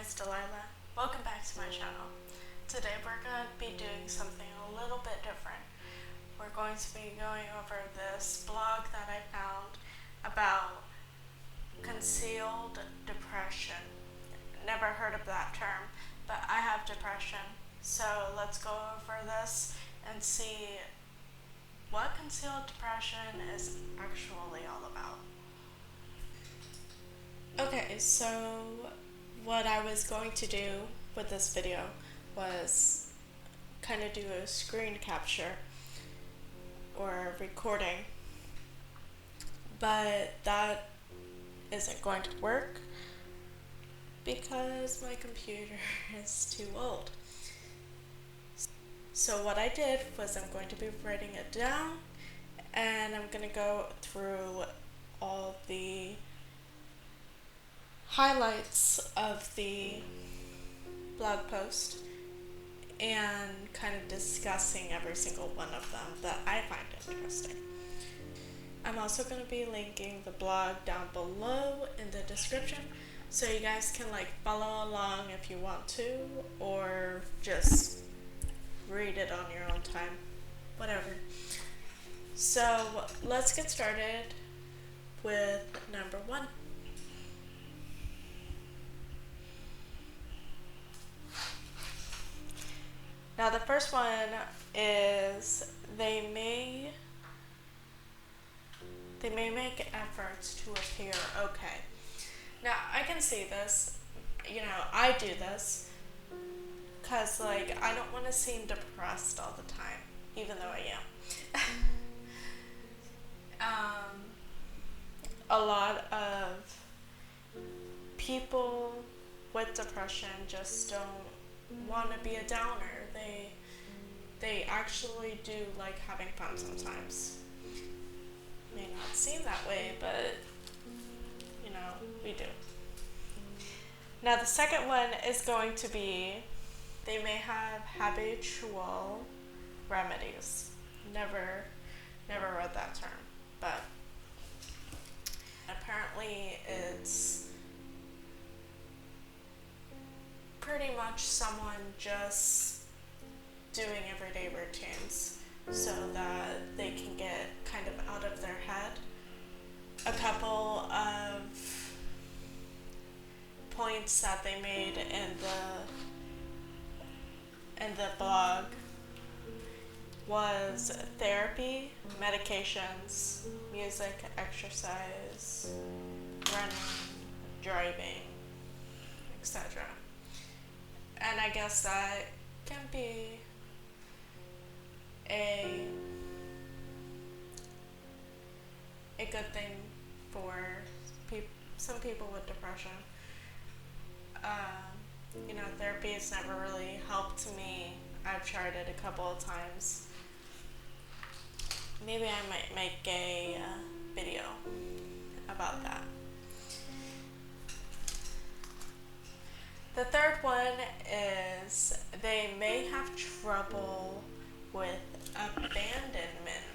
is Delilah. Welcome back to my channel. Today we're going to be doing something a little bit different. We're going to be going over this blog that I found about concealed depression. Never heard of that term, but I have depression. So let's go over this and see what concealed depression is actually all about. Okay, so what I was going to do with this video was kind of do a screen capture or recording, but that isn't going to work because my computer is too old. So what I did was I'm going to be writing it down, and I'm going to go through all the highlights of the blog post and kind of discussing every single one of them that I find interesting. I'm also going to be linking the blog down below in the description so you guys can follow along if you want to, or just read it on your own time, whatever. So let's get started with number 1. Now the first one is they may make efforts to appear okay. Now I can see this, I do this because I don't want to seem depressed all the time, even though I am. A lot of people with depression just don't want to be a downer. They actually do like having fun sometimes. May not seem that way, but we do. Now the second one is going to be they may have habitual remedies. Never read that term, but apparently it's pretty much someone just doing everyday routines so that they can get kind of out of their head. A couple of points that they made in the blog was therapy, medications, music, exercise, running, driving, etc. And I guess that can be a good thing for some people with depression. Therapy has never really helped me. I've tried it a couple of times. Maybe I might make a video about that. The third one is they may have trouble with abandonment.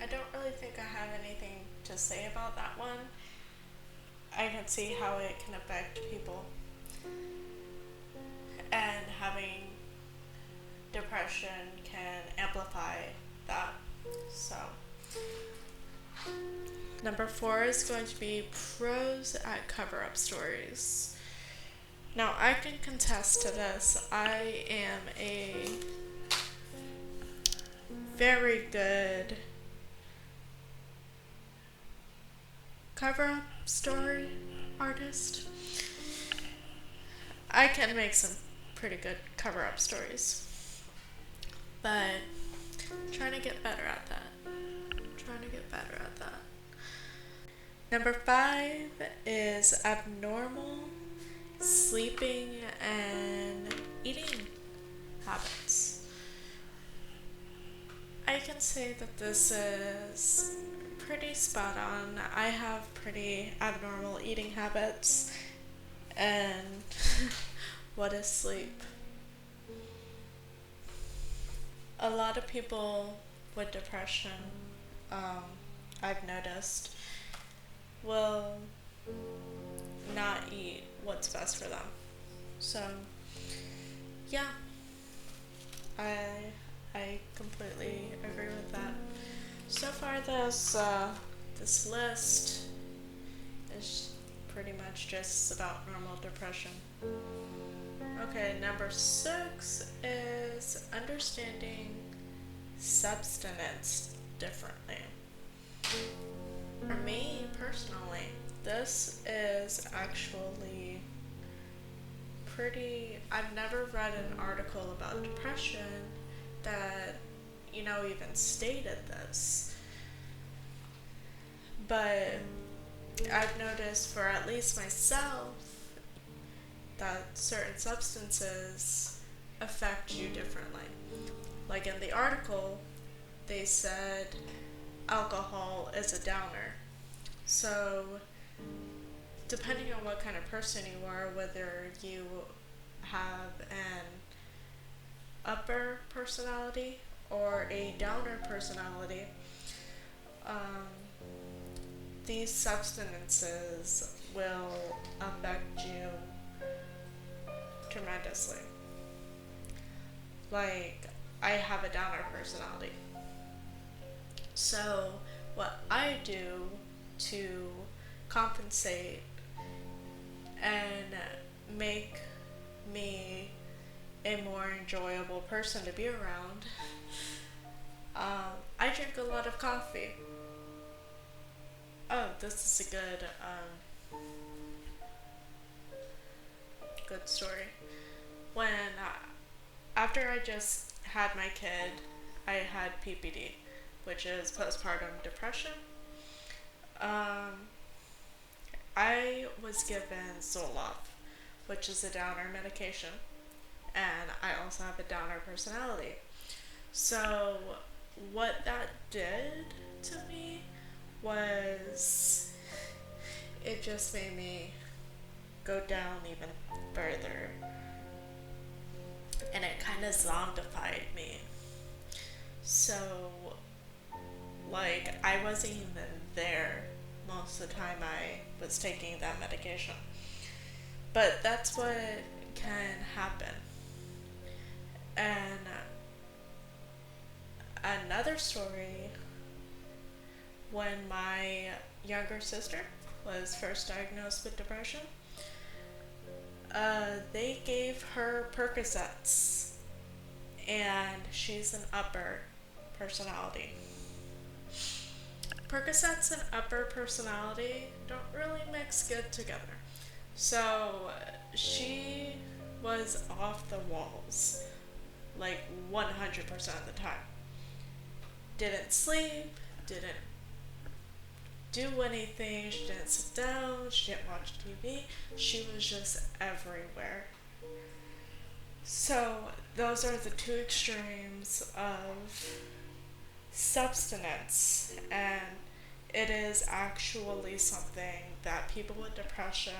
I don't really think I have anything to say about that one. I can see how it can affect people, and having depression can amplify that. So number 4 is going to be pros at cover-up stories. Now I can contest to this. I am a very good cover-up story artist. I can make some pretty good cover-up stories, but I'm trying to get better at that. Number 5 is abnormal sleeping and eating habits. I can say that this is pretty spot on. I have pretty abnormal eating habits, and what is sleep? A lot of people with depression, um, I've noticed, will not eat what's best for them. So, yeah, I I completely agree with that. So far, this list is pretty much just about normal depression. Okay, number 6 is understanding substance differently. For me personally, this is actually pretty. I've never read an article about depression that, even stated this. But I've noticed for at least myself that certain substances affect you differently. Like in the article, they said alcohol is a downer. So, depending on what kind of person you are, whether you have an upper personality or a downer personality, um, these substances will affect you tremendously. Like, I have a downer personality. So, what I do to compensate and make me a more enjoyable person to be around, I drink a lot of coffee. Oh, this is a good story. When after I just had my kid, I had PPD, which is postpartum depression. Um, I was given Zoloft, which is a downer medication, and I also have a downer personality. So, what that did to me was it just made me go down even further, and it kind of zombified me. So, like, I wasn't even there most of the time I was taking that medication. But that's what can happen. And another story, when my younger sister was first diagnosed with depression, they gave her Percocets, and she's an upper personality. Percocets and upper personality don't really mix good together. So she was off the walls like 100% of the time. Didn't sleep, didn't do anything, she didn't sit down, she didn't watch TV, she was just everywhere. So, those are the two extremes of substance, and it is actually something that people with depression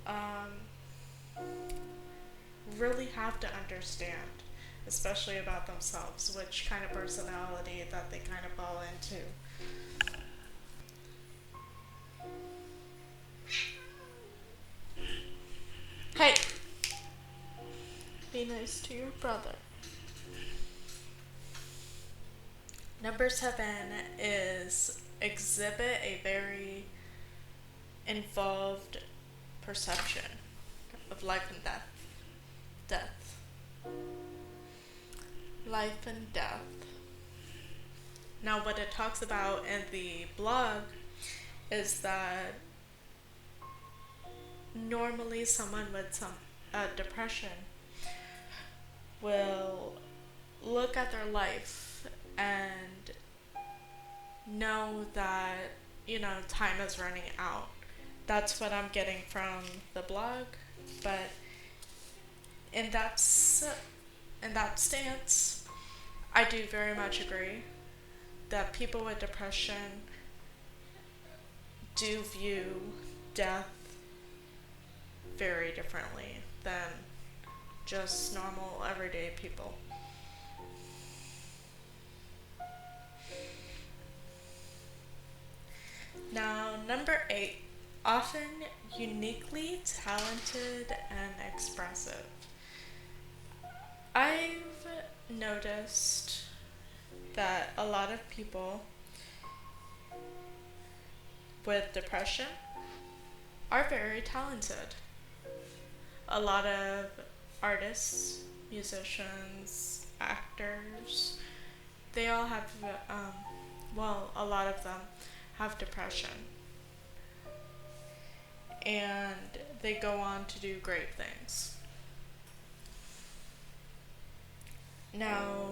um, really have to understand, especially about themselves, which kind of personality that they kind of fall into. Hey, be nice to your brother. Number 7 is exhibit a very involved perception of life and death. Death. Life and death. Now, what it talks about in the blog is that normally someone with some depression will look at their life and know that, time is running out. That's what I'm getting from the blog, but in that in that stance, I do very much agree that people with depression do view death very differently than just normal everyday people. Number 8, often uniquely talented and expressive. I've noticed that a lot of people with depression are very talented. A lot of artists, musicians, actors, they all have, a lot of them have depression. And they go on to do great things. Now,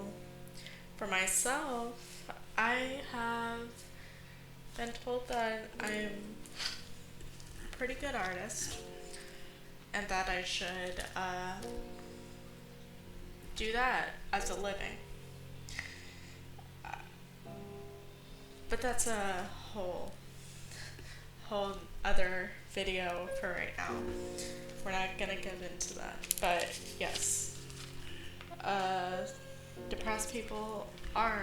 for myself, I have been told that I'm a pretty good artist and that I should do that as a living. But that's a whole other video for right now. We're not gonna get into that. But yes, depressed people are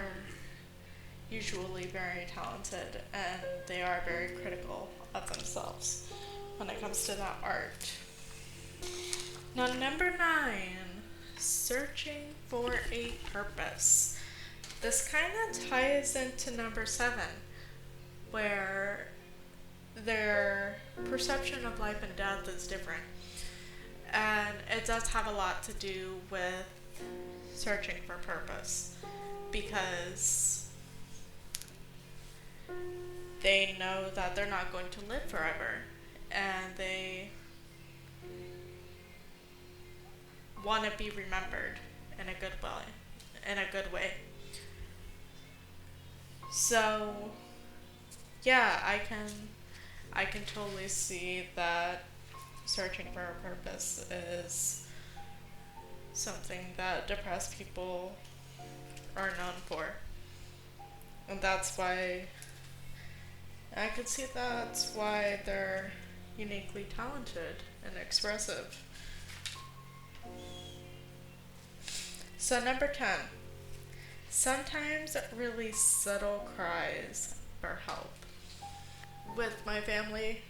usually very talented and they are very critical of themselves when it comes to that art. Now, number 9, searching for a purpose. This kind of ties into number 7, where their perception of life and death is different. And it does have a lot to do with searching for purpose, because they know that they're not going to live forever, and they want to be remembered in a good way. So, yeah, I can totally see that searching for a purpose is something that depressed people are known for. And that's why I could see that's why they're uniquely talented and expressive. So number 10, sometimes really subtle cries for help. With my family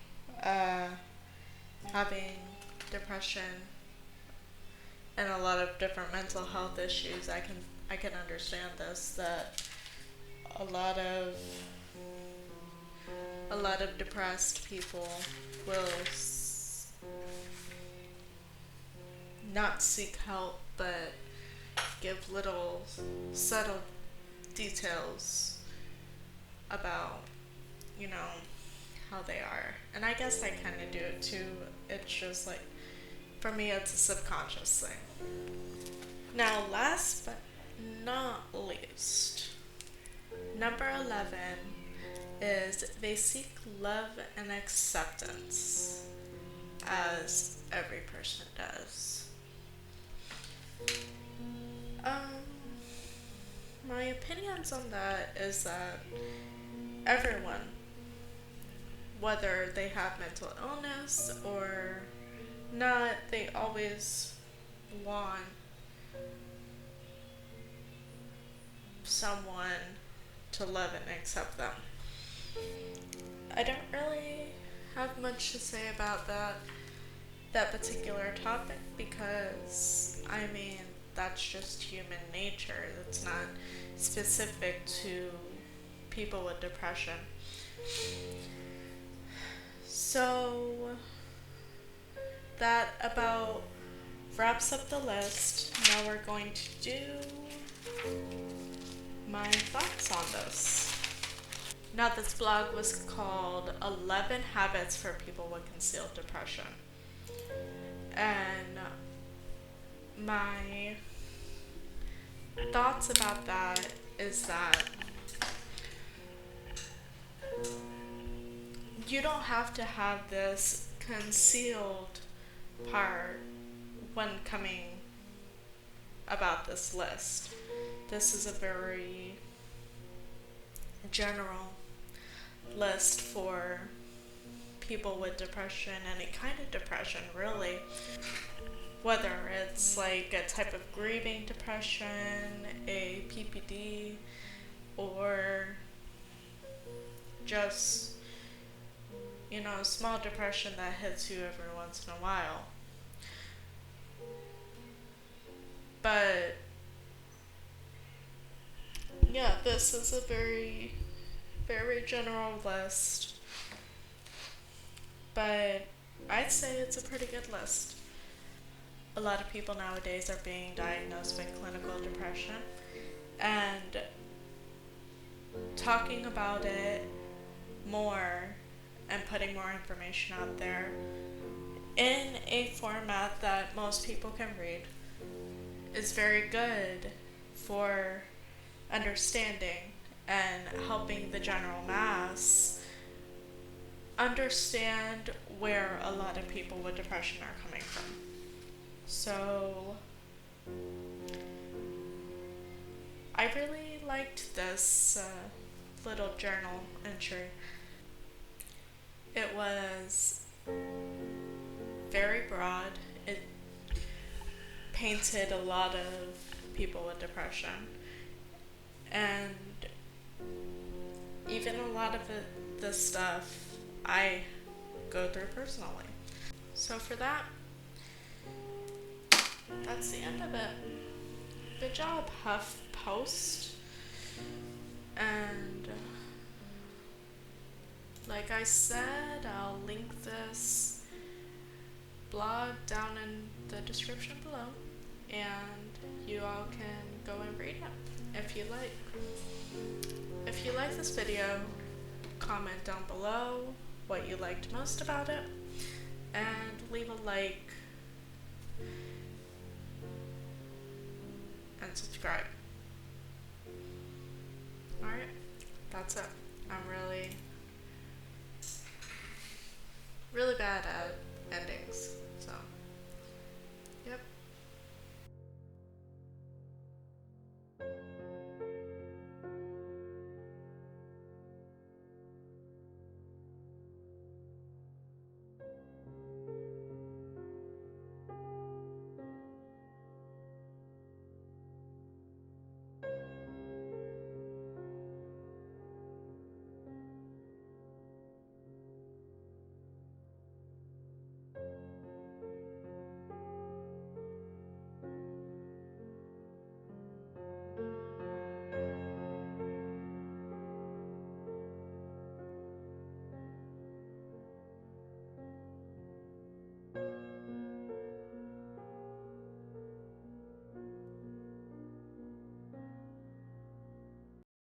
having depression and a lot of different mental health issues, I can understand this, that a lot of depressed people will not seek help but give little subtle details about, how they are. And I guess I kind of do it too. It's just like, for me, it's a subconscious thing. Now, last but not least, number 11 is they seek love and acceptance, as every person does. My opinions on that is that everyone, whether they have mental illness or not, they always want someone to love and accept them. I don't really have much to say about that particular topic, because that's just human nature. That's not specific to people with depression. So that about wraps up the list. Now we're going to do my thoughts on this. Now, this blog was called 11 Habits for People with Concealed Depression. And my thoughts about that is that you don't have to have this concealed part when coming about this list. This is a very general list for people with depression, any kind of depression, really. Whether it's like a type of grieving depression, a PPD, or just small depression that hits you every once in a while. But yeah, this is a very, very general list, but I'd say it's a pretty good list. A lot of people nowadays are being diagnosed with clinical depression, and talking about it more and putting more information out there in a format that most people can read is very good for understanding and helping the general mass understand where a lot of people with depression are coming from. So, I really liked this little journal entry. It was very broad. It painted a lot of people with depression, and even a lot of the stuff I go through personally. So for that, that's the end of it. Good job, HuffPost. And like I said, I'll link this blog down in the description below, and you all can go and read it if you like. If you like this video, comment down below what you liked most about it, and leave a like and subscribe. Alright, that's it. I'm really bad at endings, so